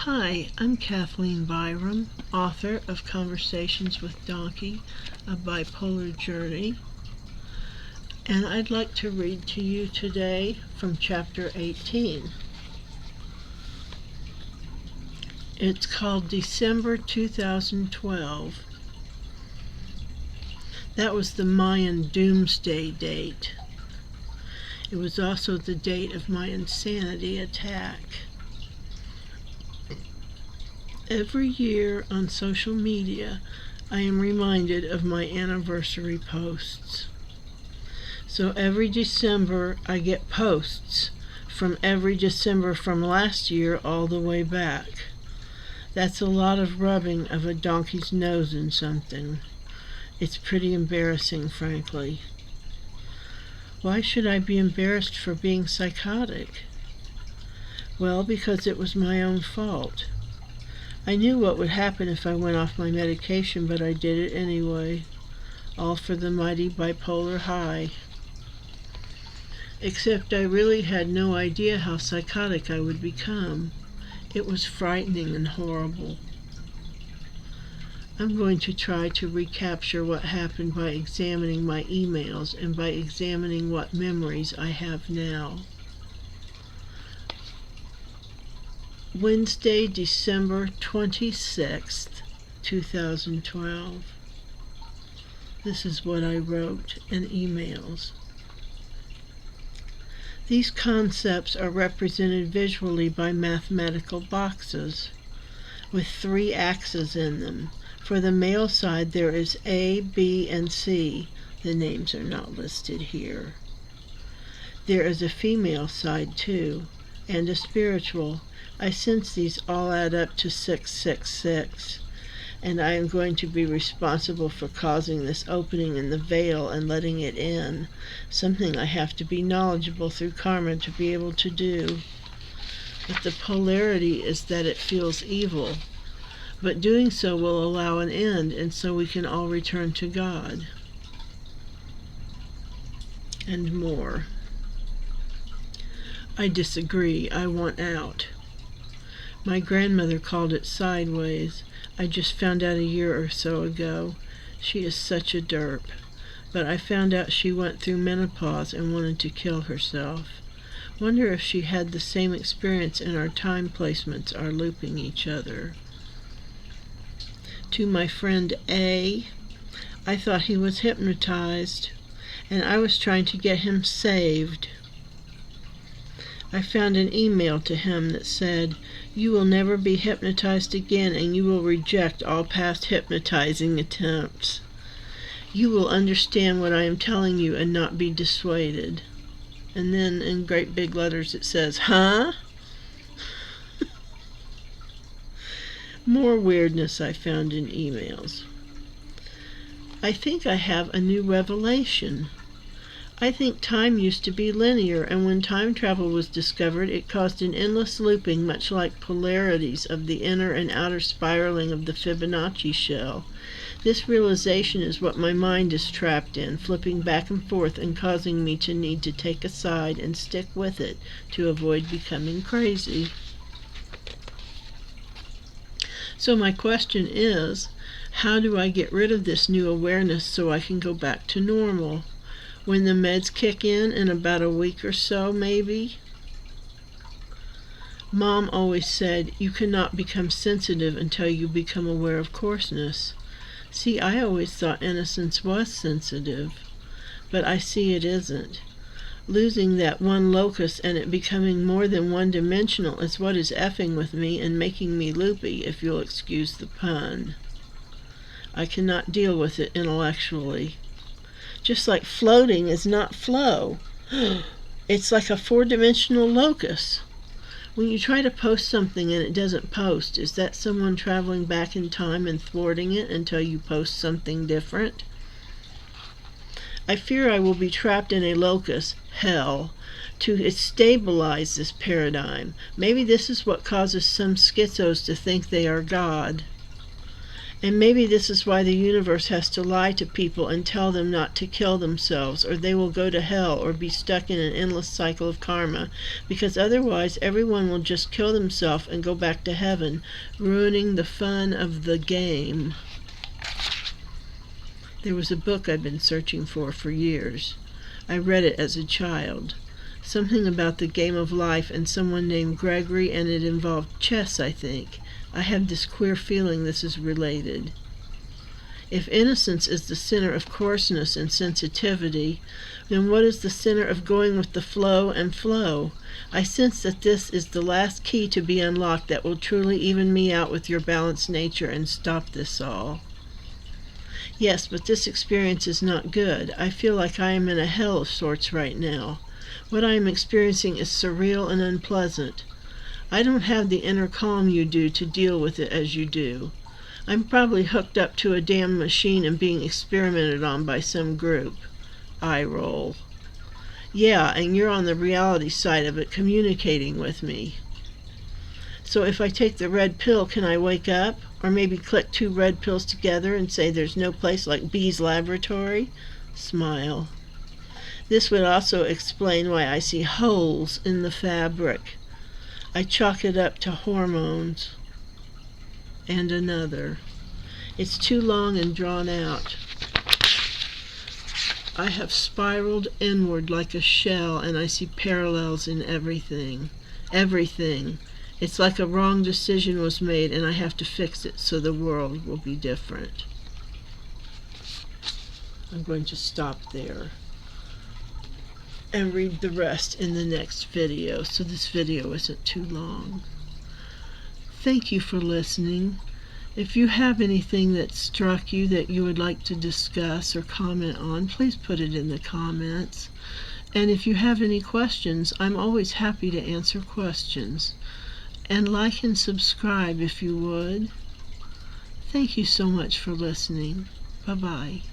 Hi, I'm Kathleen Byram, author of Conversations with Dawnkey, A Bipolar Journey, and I'd like to read to you today from Chapter 18. It's called December 2012. That was the Mayan doomsday date. It was also the date of my insanity attack. Every year on social media, I am reminded of my anniversary posts. So every December, I get posts from every December from last year all the way back. That's a lot of rubbing of a donkey's nose in something. It's pretty embarrassing, frankly. Why should I be embarrassed for being psychotic? Well, because it was my own fault. I knew what would happen if I went off my medication, but I did it anyway. All for the mighty bipolar high. Except I really had no idea how psychotic I would become. It was frightening and horrible. I'm going to try to recapture what happened by examining my emails and by examining what memories I have now. Wednesday, December 26th, 2012. This is what I wrote in emails. These concepts are represented visually by mathematical boxes with 3 axes in them. For the male side, there is A, B, and C. The names are not listed here. There is a female side too, and a spiritual. I sense these all add up to 666, and I am going to be responsible for causing this opening in the veil and letting it in, something I have to be knowledgeable through karma to be able to do. But the polarity is that it feels evil, but doing so will allow an end, and so we can all return to God. And more. I disagree. I want out. My grandmother called it sideways. I just found out a year or so ago. She is such a derp. But I found out she went through menopause and wanted to kill herself. Wonder if she had the same experience and our time placements are looping each other. To my friend A, I thought he was hypnotized, and I was trying to get him saved. I found an email to him that said, "You will never be hypnotized again, and you will reject all past hypnotizing attempts. You will understand what I am telling you and not be dissuaded." And then in great big letters it says, "Huh?" More weirdness I found in emails. I think I have a new revelation. I think time used to be linear, and when time travel was discovered, it caused an endless looping, much like polarities of the inner and outer spiraling of the Fibonacci shell. This realization is what my mind is trapped in, flipping back and forth and causing me to need to take a side and stick with it to avoid becoming crazy. So my question is, how do I get rid of this new awareness so I can go back to normal? When the meds kick in about a week or so, maybe? Mom always said, you cannot become sensitive until you become aware of coarseness. See, I always thought innocence was sensitive, but I see it isn't. Losing that one locus and it becoming more than one-dimensional is what is effing with me and making me loopy, if you'll excuse the pun. I cannot deal with it intellectually. Just like floating is not flow. It's like a 4-dimensional locus. When you try to post something and it doesn't post, is that someone traveling back in time and thwarting it until you post something different? I fear I will be trapped in a locus, hell, to stabilize this paradigm. Maybe this is what causes some schizos to think they are God. And maybe this is why the universe has to lie to people and tell them not to kill themselves, or they will go to hell or be stuck in an endless cycle of karma, because otherwise everyone will just kill themselves and go back to heaven, ruining the fun of the game. There was a book I've been searching for years. I read it as a child. Something about the game of life and someone named Gregory, and it involved chess, I think. I have this queer feeling this is related. If innocence is the center of coarseness and sensitivity, then what is the center of going with the flow and flow? I sense that this is the last key to be unlocked that will truly even me out with your balanced nature and stop this all. Yes, but this experience is not good. I feel like I am in a hell of sorts right now. What I am experiencing is surreal and unpleasant. I don't have the inner calm you do to deal with it as you do. I'm probably hooked up to a damn machine and being experimented on by some group. Eye roll. Yeah, and you're on the reality side of it, communicating with me. So if I take the red pill, can I wake up? Or maybe click 2 red pills together and say there's no place like B's laboratory? Smile. This would also explain why I see holes in the fabric. I chalk it up to hormones. And another. It's too long and drawn out. I have spiraled inward like a shell, and I see parallels in everything. Everything. It's like a wrong decision was made, and I have to fix it so the world will be different. I'm going to stop there and read the rest in the next video, so this video isn't too long. Thank you for listening. If you have anything that struck you that you would like to discuss or comment on, please put it in the comments. And if you have any questions, I'm always happy to answer questions. And like and subscribe if you would. Thank you so much for listening. Bye-bye.